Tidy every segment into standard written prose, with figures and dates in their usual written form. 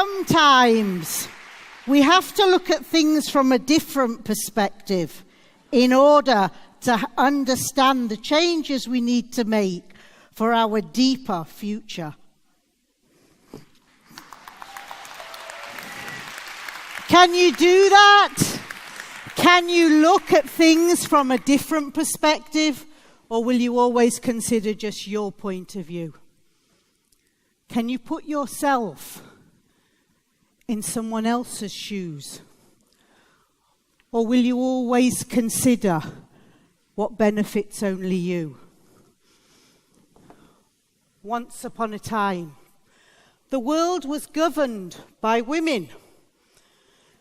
Sometimes we have to look at things from a different perspective in order to understand the changes we need to make for our deeper future. Can you do that? Can you look at things from a different perspective, or will you always consider just your point of view? Can you put yourself in someone else's shoes? Or will you always consider what benefits only you? Once upon a time, the world was governed by women.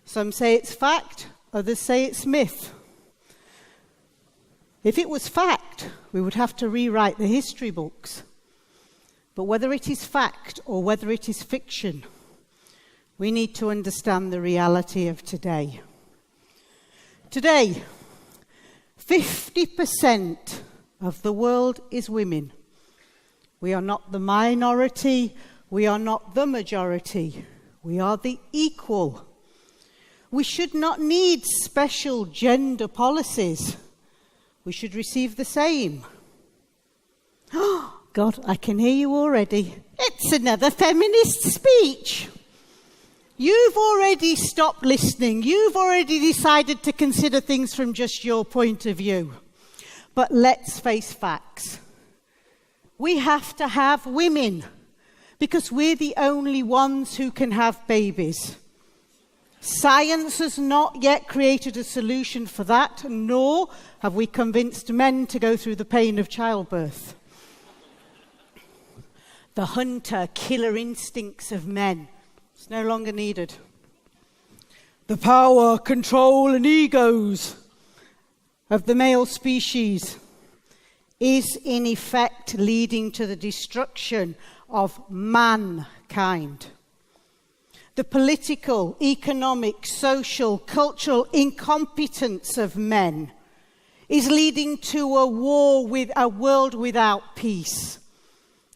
Some say it's fact, others say it's myth. If it was fact, we would have to rewrite the history books. But whether it is fact or whether it is fiction, we need to understand the reality of today. Today, 50% of the world is women. We are not the minority, we are not the majority, we are the equal. We should not need special gender policies. We should receive the same. Oh, God, I can hear you already. It's another feminist speech. You've already stopped listening. You've already decided to consider things from just your point of view. But let's face facts. We have to have women because we're the only ones who can have babies. Science has not yet created a solution for that, nor have we convinced men to go through the pain of childbirth. The hunter-killer instincts of men is no longer needed. The power, control, and egos of the male species is in effect leading to the destruction of mankind. The political, economic, social, cultural incompetence of men is leading to a war with a world without peace.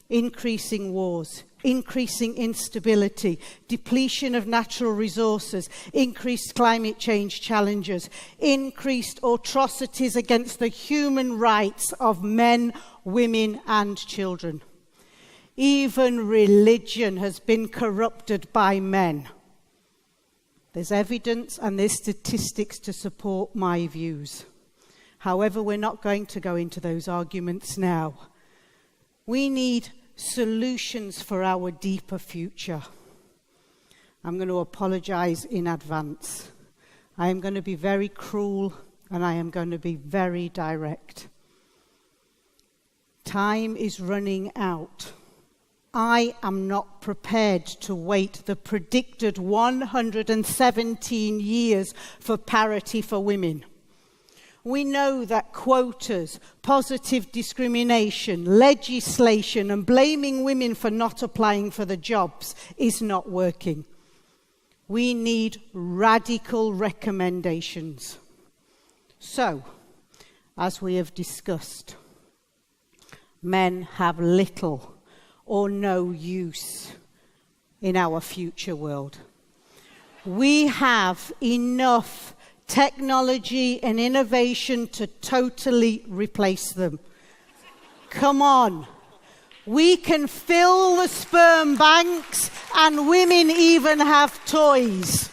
Increasing wars, increasing instability, depletion of natural resources, increased climate change challenges, increased atrocities against the human rights of men, women, and children. Even religion has been corrupted by men. There's evidence and there's statistics to support my views. However, we're not going to go into those arguments now. We need solutions for our deeper future. I'm going to apologize in advance. I am going to be very cruel and I am going to be very direct. Time is running out. I am not prepared to wait the predicted 117 years for parity for women. We know that quotas, positive discrimination, legislation, and blaming women for not applying for the jobs is not working. We need radical recommendations. So, as we have discussed, men have little or no use in our future world. We have enough technology and innovation to totally replace them. Come on. We can fill the sperm banks and women even have toys.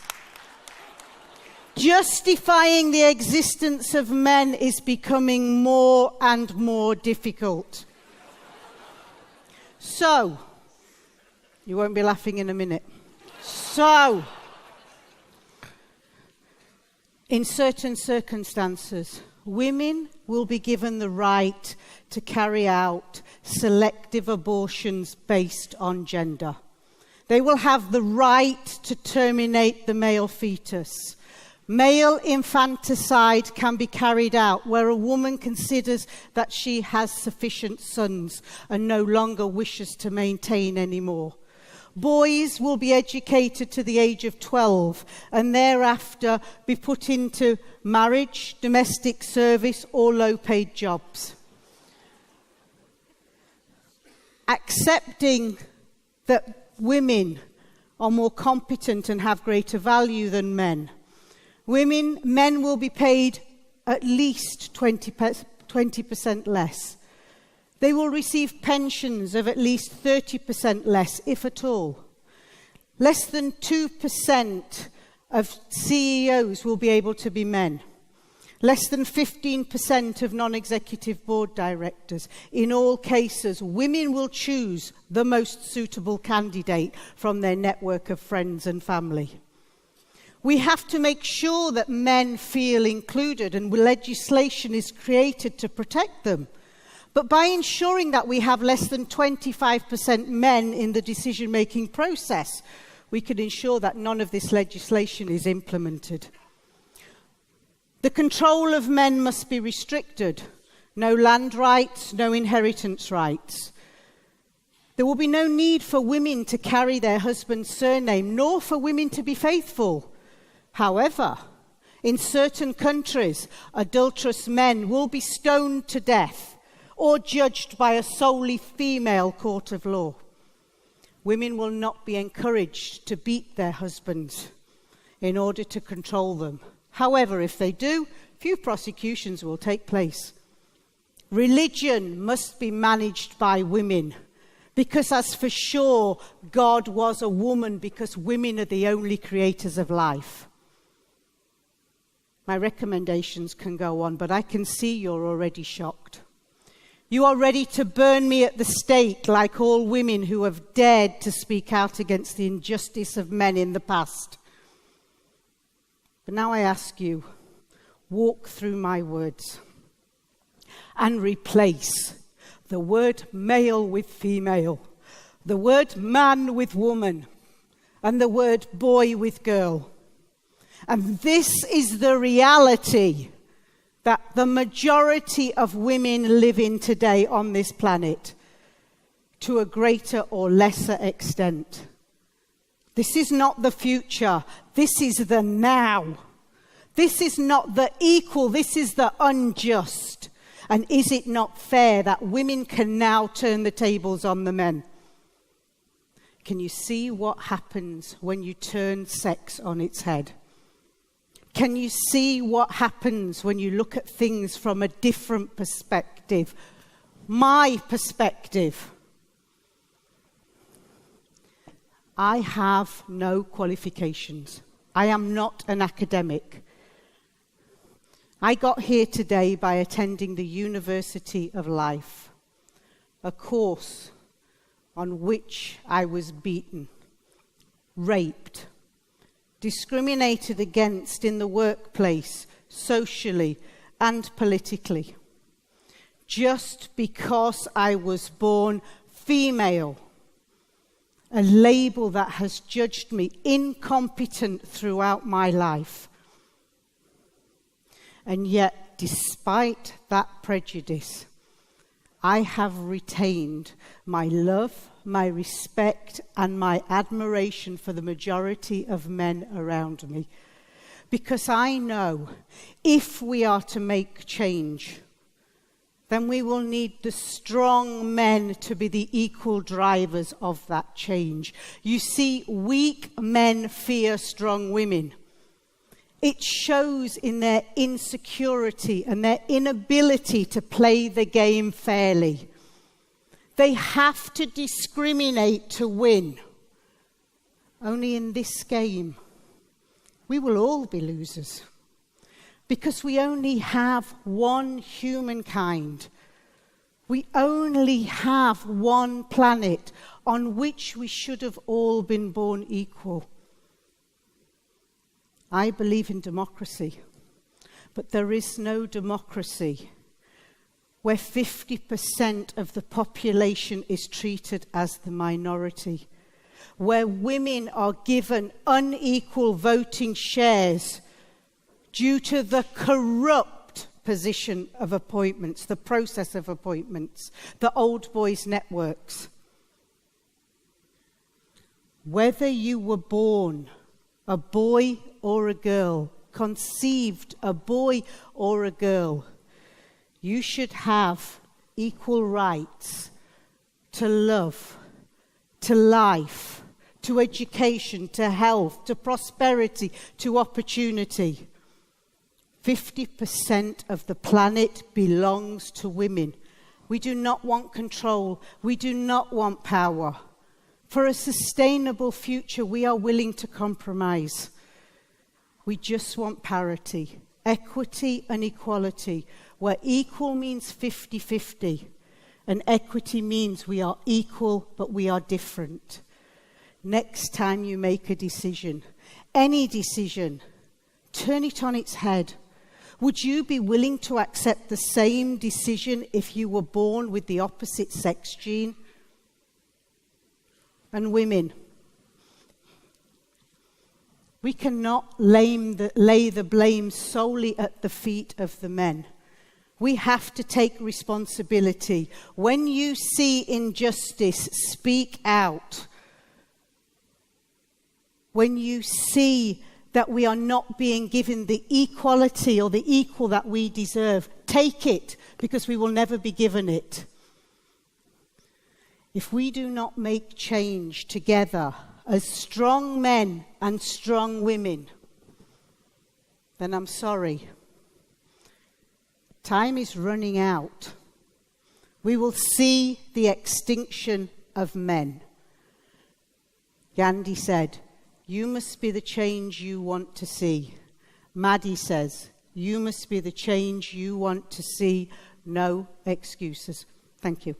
Justifying the existence of men is becoming more and more difficult. So, you won't be laughing in a minute. So, in certain circumstances, women will be given the right to carry out selective abortions based on gender. They will have the right to terminate the male fetus. Male infanticide can be carried out where a woman considers that she has sufficient sons and no longer wishes to maintain any more. Boys will be educated to the age of 12 and thereafter be put into marriage, domestic service, or low-paid jobs. Accepting that women are more competent and have greater value than men. Men will be paid at least 20% less. They will receive pensions of at least 30% less, if at all. Less than 2% of CEOs will be able to be men. Less than 15% of non-executive board directors. In all cases, women will choose the most suitable candidate from their network of friends and family. We have to make sure that men feel included, and legislation is created to protect them. But by ensuring that we have less than 25% men in the decision-making process, we can ensure that none of this legislation is implemented. The control of men must be restricted. No land rights, no inheritance rights. There will be no need for women to carry their husband's surname, nor for women to be faithful. However, in certain countries, adulterous men will be stoned to death or judged by a solely female court of law. Women will not be encouraged to beat their husbands in order to control them. However, if they do, few prosecutions will take place. Religion must be managed by women, because as for sure, God was a woman, because women are the only creators of life. My recommendations can go on, but I can see you're already shocked. You are ready to burn me at the stake like all women who have dared to speak out against the injustice of men in the past. But now I ask you, walk through my words and replace the word male with female, the word man with woman, and the word boy with girl. And this is the reality that the majority of women live in today on this planet, to a greater or lesser extent. This is not the future. This is the now. This is not the equal. This is the unjust. And is it not fair that women can now turn the tables on the men? Can you see what happens when you turn sex on its head? Can you see what happens when you look at things from a different perspective? My perspective. I have no qualifications. I am not an academic. I got here today by attending the University of Life, a course on which I was beaten, raped, discriminated against in the workplace, socially and politically, just because I was born female, a label that has judged me incompetent throughout my life. And yet, despite that prejudice, I have retained my love, my respect, and my admiration for the majority of men around me. Because I know if we are to make change, then we will need the strong men to be the equal drivers of that change. You see, weak men fear strong women. It shows in their insecurity and their inability to play the game fairly. They have to discriminate to win. Only in this game, we will all be losers. Because we only have one humankind. We only have one planet on which we should have all been born equal. I believe in democracy, but there is no democracy where 50% of the population is treated as the minority, where women are given unequal voting shares due to the corrupt position of appointments, the process of appointments, the old boys' networks. Whether you were born a boy or a girl, conceived a boy or a girl, you should have equal rights to love, to life, to education, to health, to prosperity, to opportunity. 50% of the planet belongs to women. We do not want control. We do not want power. For a sustainable future, we are willing to compromise. We just want parity, equity and equality, where equal means 50-50, and equity means we are equal, but we are different. Next time you make a decision, any decision, turn it on its head. Would you be willing to accept the same decision if you were born with the opposite sex gene? And women, we cannot lay the blame solely at the feet of the men. We have to take responsibility. When you see injustice, speak out. When you see that we are not being given the equality or the equal that we deserve, take it, because we will never be given it. If we do not make change together as strong men and strong women, then I'm sorry. Time is running out. We will see the extinction of men. Gandhi said, "You must be the change you want to see." Madi says, "You must be the change you want to see. No excuses." Thank you.